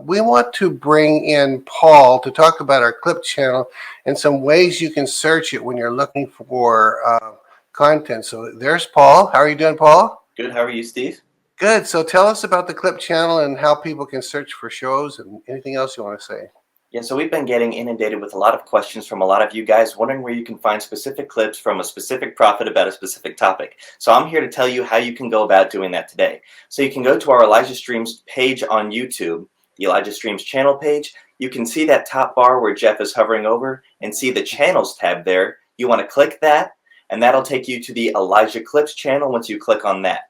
we want to bring in Paul to talk about our clip channel and some ways you can search it when you're looking for content. So there's Paul. How are you doing, Paul? Good. How are you, Steve? Good. So tell us about the clip channel and how people can search for shows and anything else you want to say. Yeah, so we've been getting inundated with a lot of questions from a lot of you guys wondering where you can find specific clips from a specific prophet about a specific topic. So I'm here to tell you how you can go about doing that today. So you can go to our ElijahStreams page on YouTube, the ElijahStreams channel page. You can see that top bar where Jeff is hovering over and see the channels tab there. You want to click that, and that'll take you to the ElijahClips channel once you click on that.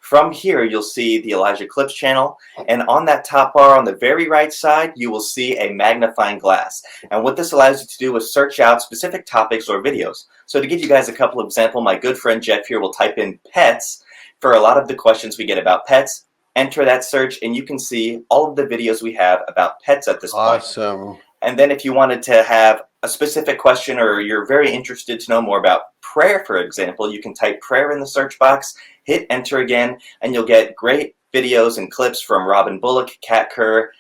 From here, you'll see the ElijahClips channel, and on that top bar on the very right side, you will see a magnifying glass. And what this allows you to do is search out specific topics or videos. So to give you guys a couple of examples, my good friend Jeff here will type in pets for a lot of the questions we get about pets. Enter that search, and you can see all of the videos we have about pets at this point. Awesome. And then if you wanted to have a specific question or you're very interested to know more about prayer, for example, you can type prayer in the search box, hit enter again, and you'll get great videos and clips from Robin Bullock, Kat Kerr,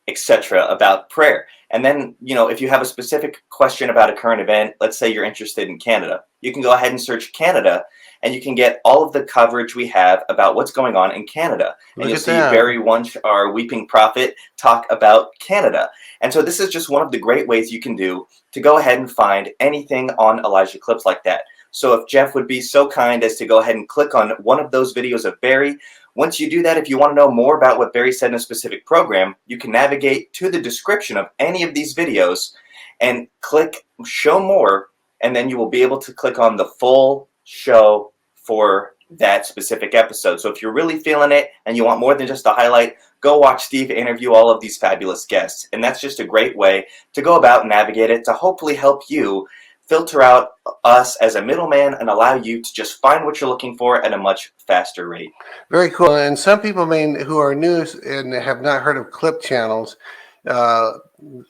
etc. about prayer. And then, if you have a specific question about a current event, let's say you're interested in Canada, you can go ahead and search Canada, and you can get all of the coverage we have about what's going on in Canada. And you'll see Barry Wunsch, our Weeping Prophet, talk about Canada. And so this is just one of the great ways you can do to go ahead and find anything on ElijahClips like that. So if Jeff would be so kind as to go ahead and click on one of those videos of Barry, once you do that, if you want to know more about what Barry said in a specific program, you can navigate to the description of any of these videos and click show more, and then you will be able to click on the full show for that specific episode. So if you're really feeling it and you want more than just a highlight, go watch Steve interview all of these fabulous guests. And that's just a great way to go about and navigate it to hopefully help you filter out us as a middleman and allow you to just find what you're looking for at a much faster rate. Very cool. And some people who are new and have not heard of clip channels, the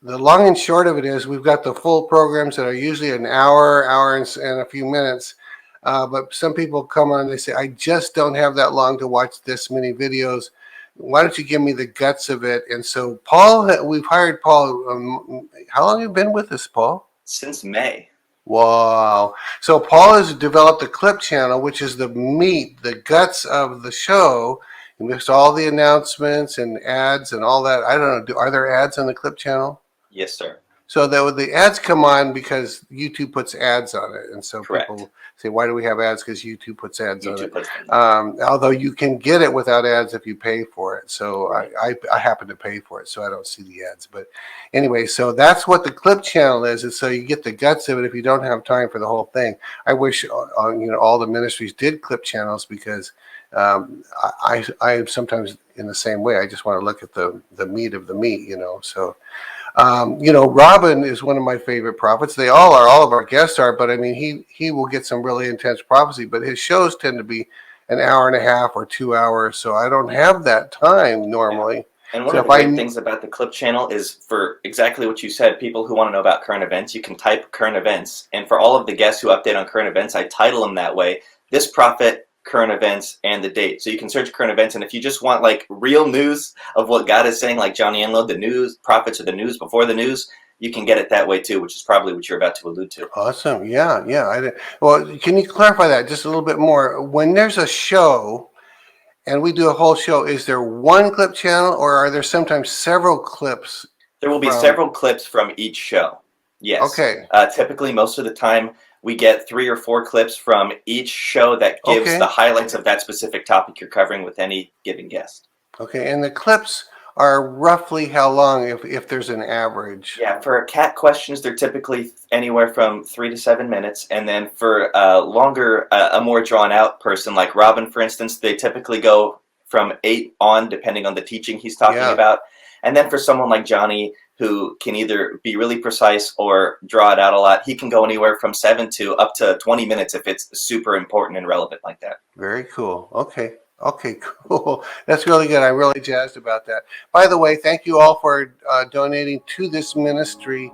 long and short of it is we've got the full programs that are usually an hour and a few minutes. But some people come on and they say, I just don't have that long to watch this many videos. Why don't you give me the guts of it? And so Paul, we've hired Paul. How long have you been with us, Paul? Since May. Wow. So Paul has developed a clip channel, which is the meat, the guts of the show. And there's all the announcements and ads and all that. I don't know. Are there ads on the clip channel? Yes, sir. So the ads come on because YouTube puts ads on it. And so Correct. People say, why do we have ads? Because YouTube puts ads on it. Puts them. Although you can get it without ads if you pay for it. So I happen to pay for it, so I don't see the ads. But anyway, so that's what the clip channel is. And so you get the guts of it if you don't have time for the whole thing. I wish all the ministries did clip channels because I am sometimes in the same way. I just want to look at the meat of the meat, so. Robin is one of my favorite prophets. They all are. All of our guests are. But I mean, he will get some really intense prophecy. But his shows tend to be an hour and a half or 2 hours. So I don't have that time normally. Yeah. And one of the great things about the clip channel is for exactly what you said, people who want to know about current events, you can type current events. And for all of the guests who update on current events, I title them that way. This prophet, current events, and the date. So you can search current events, and if you just want like real news of what God is saying, like Johnny Enlow, the news, prophets of the news before the news, you can get it that way too, which is probably what you're about to allude to. Awesome. Yeah. Well, can you clarify that just a little bit more? When there's a show and we do a whole show, is there one clip channel or are there sometimes several clips? There will be several clips from each show. Yes. Okay. Typically, most of the time, we get 3 or 4 clips from each show that gives the highlights of that specific topic you're covering with any given guest. Okay, and the clips are roughly how long if there's an average? Yeah, for cat questions, they're typically anywhere from 3 to 7 minutes. And then for a longer, a more drawn out person like Robin, for instance, they typically go from 8 on, depending on the teaching he's talking about. And then for someone like Johnny, who can either be really precise or draw it out a lot, he can go anywhere from 7 to up to 20 minutes if it's super important and relevant like that. Very cool. Okay, cool. That's really good. I'm really jazzed about that. By the way, thank you all for donating to this ministry.